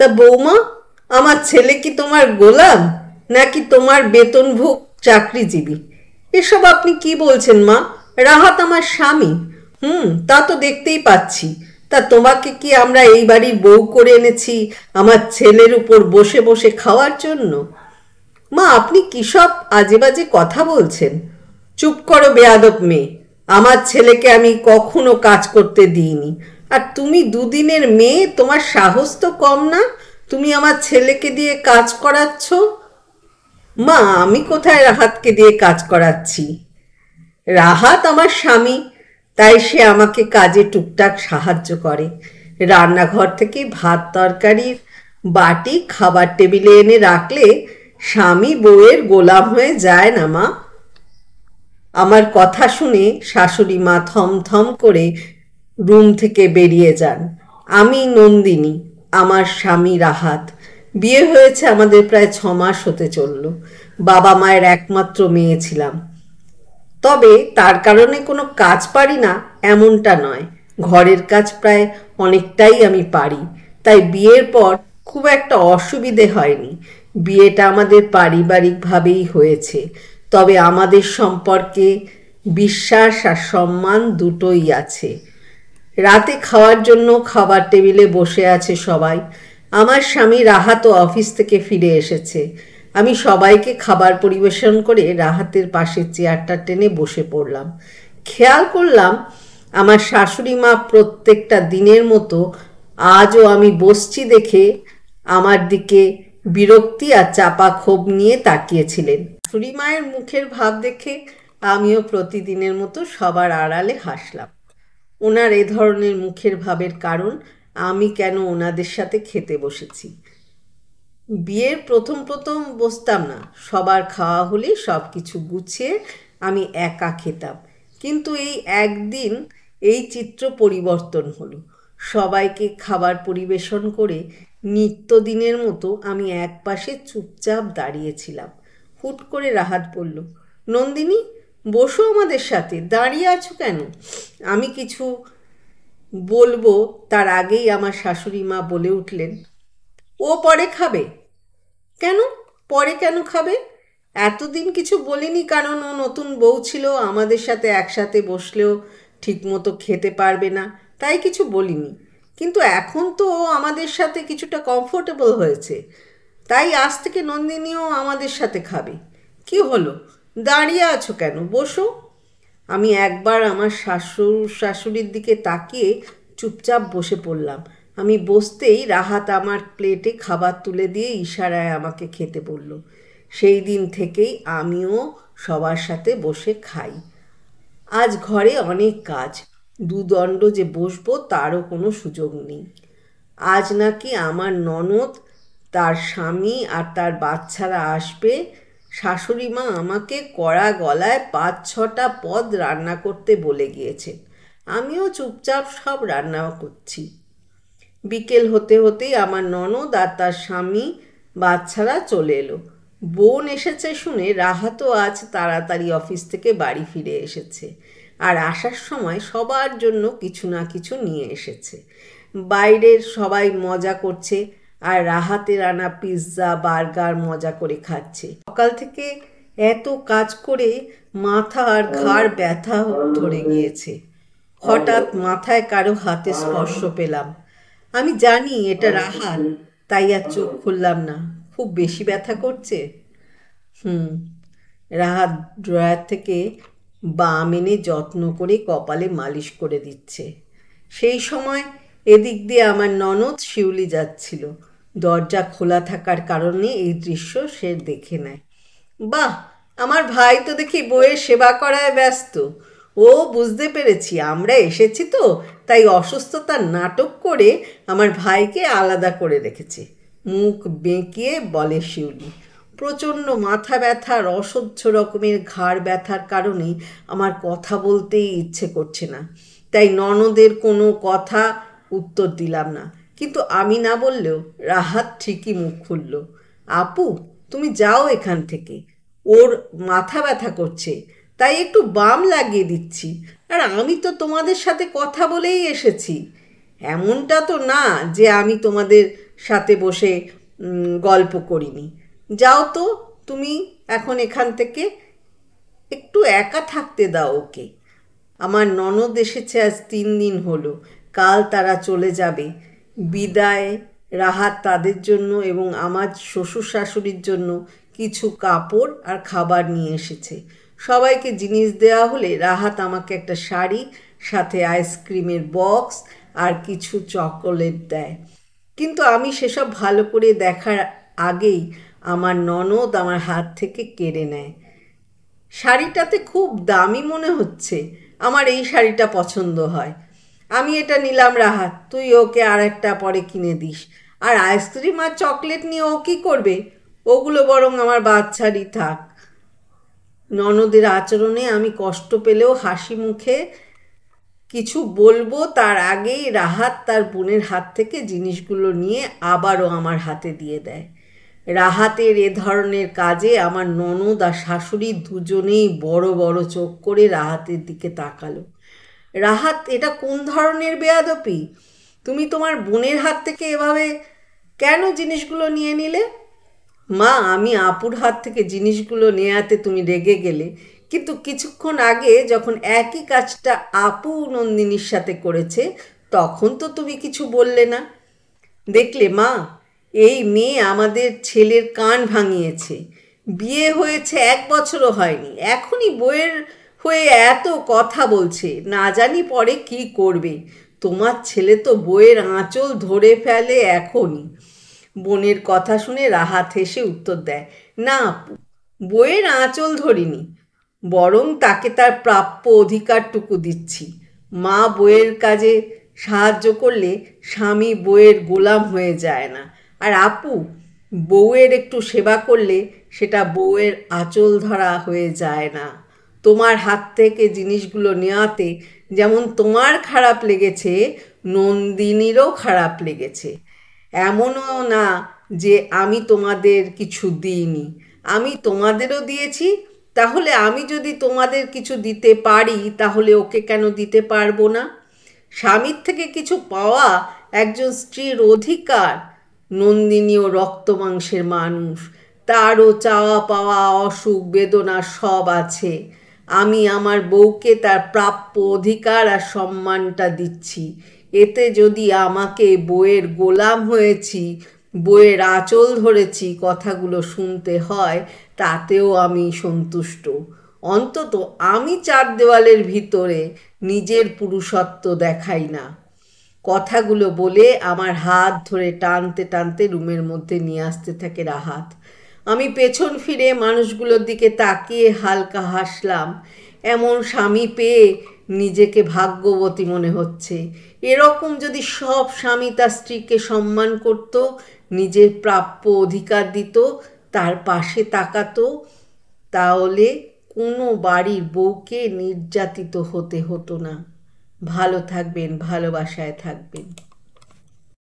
তা বৌমা, আমার ছেলে কি তোমার গোলাম নাকি তোমার বেতনভোগ চাকরিজীবী? এসব আপনি কি বলছেন মা? রাহাত আমার স্বামী। তা তো দেখতেই পাচ্ছি। তা তোমাকে কি আমরা এই বাড়ির বউ করে এনেছি আমার ছেলের উপর বসে বসে খাওয়ার জন্য? মা, আপনি কি সব আজে বাজে কথা বলছেন? চুপ করো বেয়াদব মেয়ে। আমার ছেলেকে আমি কখনো কাজ করতে দিইনি। আর তুমি দুদিনের মেয়ে, তোমার সাহস তো কম না? তুমি আমার ছেলেকে দিয়ে কাজ করাচ্ছ? মা, আমি কোথায় রাহাতকে দিয়ে কাজ করাচ্ছি? রাহাত আমার স্বামী, তাই সে আমাকে কাজে টুকটাক সাহায্য করে। রান্নাঘর থেকে ভাত তরকারির বাটি খাবার টেবিলে এনে রাখলে স্বামী বউয়ের গোলাম হয়ে যায় না মা। আমার কথা শুনে শাশুড়ি মা থমথম করে রুম থেকে বেরিয়ে যান। আমি নন্দিনী, আমার স্বামী রাহাত। বিয়ে হয়েছে আমাদের প্রায় 6 মাস হতে চলল। বাবা মায়ের একমাত্র মেয়ে ছিলাম। তবে তার কারণে কোনো কাজ পারি না এমনটা নয়। ঘরের কাজ প্রায় অনেকটাই আমি পারি। তাই বিয়ের পর খুব একটা অসুবিধে হয়নি। বিয়েটা আমাদের পারিবারিকভাবেই হয়েছে। তবে আমাদের সম্পর্কে বিশ্বাস আর সম্মান দুটোই আছে। রাতে খাওয়ার জন্য খাবার টেবিলে বসে আছে সবাই। আমার স্বামী রাহাতও অফিস থেকে ফিরে এসেছে। আমি সবাইকে খাবার পরিবেশন করে রাহাতের পাশের চেয়ারটা টেনে বসে পড়লাম। খেয়াল করলাম আমার শাশুড়ি মা প্রত্যেকটা দিনের মতো আজও আমি বসছি দেখে আমার দিকে বিরক্তি আর চাপা ক্ষোভ নিয়ে তাকিয়েছিলেন। শাশুড়ি মায়ের মুখের ভাব দেখে আমিও প্রতিদিনের মতো সবার আড়ালে হাসলাম। ওনার এ ধরনের মুখের ভাবের কারণ আমি কেন ওনাদের সাথে খেতে বসেছি। বিয়ের প্রথম প্রথম বসতাম না। সবার খাওয়া হলে সব কিছু গুছিয়ে আমি একা খেতাম। কিন্তু এই একদিন এই চিত্র পরিবর্তন হলো। সবাইকে খাবার পরিবেশন করে নিত্যদিনের মতো আমি একপাশে চুপচাপ দাঁড়িয়েছিলাম। হুট করে রাহাত বলল, নন্দিনী, বসো আমাদের সাথে, দাঁড়িয়ে আছো কেন? আমি কিছু বলবো তার আগেই আমার শাশুড়ি মা বলে উঠলেন, ও পরে খাবে। কেন? পরে কেন খাবে? এতদিন কিছু বলিনি কারণ ও নতুন বউ ছিল, আমাদের সাথে একসাথে বসলেও ঠিকমতো খেতে পারবে না, তাই কিছু বলিনি। কিন্তু এখন তো ও আমাদের সাথে কিছুটা কমফোর্টেবল হয়েছে, তাই আজ থেকে নন্দিনীও আমাদের সাথে খাবে। কি হলো, দাঁড়িয়ে আছো কেন? বসো। আমি একবার আমার শাশুড়ির দিকে তাকিয়ে চুপচাপ বসে পড়লাম। আমি বসতেই রাহাত আমার প্লেটে খাবার তুলে দিয়ে ইশারায় আমাকে খেতে বলল। সেই দিন থেকেই আমিও সবার সাথে বসে খাই। আজ ঘরে অনেক কাজ, দুদণ্ড যে বসবো তারও কোনো সুযোগ নেই। আজ নাকি আমার ননদ, তার স্বামী আর তার বাচ্চারা আসবে। শাশুড়ি মা আমাকে কড়া গলায় 5-6টা পদ রান্না করতে বলে গিয়েছেন। আমিও চুপচাপ সব রান্না করছি। বিকেল হতে হতেই আমার ননদ আর তার স্বামী বাচ্চারা চলে এলো। বোন এসেছে শুনে রাহাতও আজ তাড়াতাড়ি অফিস থেকে বাড়ি ফিরে এসেছে। আর আসার সময় সবার জন্য কিছু না কিছু নিয়ে এসেছে। বাইরের সবাই মজা করছে আর রাহাতের আনা পিৎজা বার্গার মজা করে খাচ্ছে। সকাল থেকে এত কাজ করে মাথা আর ঘাড় ব্যথা ধরে গিয়েছে। হঠাৎ মাথায় কারো হাতে স্পর্শ পেলাম। আমি জানি এটা রাহাত, তাই আর চোখ খুললাম না। খুব বেশি ব্যথা করছে? হুম। রাহাত ড্রয়ার থেকে বাম এনে যত্ন করে কপালে মালিশ করে দিচ্ছে। সেই সময় এদিক দিয়ে আমার ননদ শিউলি যাচ্ছিল। দরজা খোলা থাকার কারণে এই দৃশ্য সে দেখে নেয়। বাহ, আমার ভাই তো দেখি বউয়ের সেবা করায় ব্যস্ত। ও, বুঝতে পেরেছি, আমরা এসেছি তো তাই অসুস্থতার নাটক করে আমার ভাইকে আলাদা করে রেখেছে। মুখ বেঁকিয়ে বলে শিউলি। প্রচণ্ড মাথা ব্যথার অসহ্য রকমের ঘাড় ব্যথার কারণে আমার কথা বলতেই ইচ্ছে করছে না। তাই ননদের কোনো কথা উত্তর দিলাম না। কিন্তু আমি না বললেও রাহাত ঠিকই মুখ খুলল। আপু, তুমি যাও এখান থেকে, ওর মাথা ব্যথা করছে, তাই একটু বাম লাগিয়ে দিচ্ছি। আর আমি তো তোমাদের সাথে কথা বলেই এসেছি। এমনটা তো না যে আমি তোমাদের সাথে বসে গল্প করিনি। যাও তো তুমি এখন এখান থেকে, একটু একা থাকতে দাও ওকে। আমার ননদ এসেছে আজ 3 দিন হলো, কাল তারা চলে যাবে। বিদায় রাহাত তাদের জন্য এবং আমার শ্বশুর শাশুড়ির জন্য কিছু কাপড় আর খাবার নিয়ে এসেছে। সবাইকে জিনিস দেওয়া হলে রাহাত আমাকে একটা শাড়ি, সাথে আইসক্রিমের বক্স আর কিছু চকোলেট দেয়। কিন্তু আমি সেসব ভালো করে দেখার আগেই আমার ননদ আমার হাত থেকে কেড়ে নেয়। শাড়িটাতে খুব দামি মনে হচ্ছে, আমার এই শাড়িটা পছন্দ হয়, আমি এটা নিলাম রাহাত, তুই ওকে আর একটা পরে কিনে দিস। আর আইসক্রিম আর চকলেট নিয়ে ও কী করবে, ওগুলো বরং আমার বাচ্চারই থাক। ননদের আচরণে আমি কষ্ট পেলেও হাসি মুখে কিছু বলবো তার আগেই রাহাত তার বোনের হাত থেকে জিনিসগুলো নিয়ে আবারও আমার হাতে দিয়ে দেয়। রাহাতের এ ধরনের কাজে আমার ননদ আর শাশুড়ি দুজনেই বড় বড় চোখ করে রাহাতের দিকে তাকালো। রাহাত, এটা কোন ধরনের বেয়াদপি? তুমি তোমার বোনের হাত থেকে এভাবে কেন জিনিসগুলো নিয়ে নিলে? মা, আমি আপুর হাত থেকে জিনিসগুলো নেয়াতে তুমি রেগে গেলে, কিন্তু কিছুক্ষণ আগে যখন একই কাজটা আপু নন্দিনীর সাথে করেছে, তখন তো তুমি কিছু বললে না। দেখলে মা, এই মেয়ে আমাদের ছেলের কান ভাঙিয়েছে। বিয়ে হয়েছে 1 বছরও হয়নি, এখনই বউয়ের হয়ে এত কথা বলছে, না জানি পরে কি করবে। তোমার ছেলে তো বউয়ের আঁচল ধরে ফেলে এখনই। বোনের কথা শুনে রাহাত হেসে উত্তর দেয়, না আপু, বউয়ের আঁচল ধরিনি, বরং তাকে তার প্রাপ্য অধিকারটুকু দিচ্ছি। মা বউয়ের কাজে সাহায্য করলে স্বামী বউয়ের গোলাম হয়ে যায় না। আর আপু, বউয়ের একটু সেবা করলে সেটা বউয়ের আঁচল ধরা হয়ে যায় না। তোমার হাত থেকে জিনিসগুলো নেওয়াতে যেমন তোমার খারাপ লেগেছে, নন্দিনীরও খারাপ লেগেছে। এমনও না যে আমি তোমাদের কিছু দিইনি, আমি তোমাদেরও দিয়েছি। তাহলে আমি যদি তোমাদের কিছু দিতে পারি, তাহলে ওকে কেন দিতে পারবো না? স্বামীর থেকে কিছু পাওয়া একজন স্ত্রীর অধিকার। নন্দিনীও রক্ত মাংসের মানুষ, তারও চাওয়া পাওয়া, অসুখ বেদনা সব আছে। আমি আমার বউকে তার প্রাপ্য অধিকার আর সম্মানটা দিচ্ছি। এতে যদি আমাকে বউয়ের গোলাম হয়েছি, বউয়ের আঁচল ধরেছি কথাগুলো শুনতে হয়, তাতেও আমি সন্তুষ্ট। অন্তত আমি 4 দেওয়ালের ভিতরে নিজের পুরুষত্ব দেখাই না। কথাগুলো বলে আমার হাত ধরে টানতে টানতে রুমের মধ্যে নিয়ে আসতে থাকে রাহাত। আমি পেছন ফিরে মানুষগুলোর দিকে তাকিয়ে হালকা হাসলাম। এমন স্বামী পেয়ে নিজেকে ভাগ্যবতী মনে হচ্ছে। এরকম যদি সব স্বামী তার স্ত্রীকে সম্মান করত, নিজের প্রাপ্য অধিকার দিত, তার পাশে তাকাতো, তাহলে কোনো বাড়ির বউকে নির্যাতিত হতে হতো না। ভালো থাকবেন, ভালোবাসায় থাকবেন।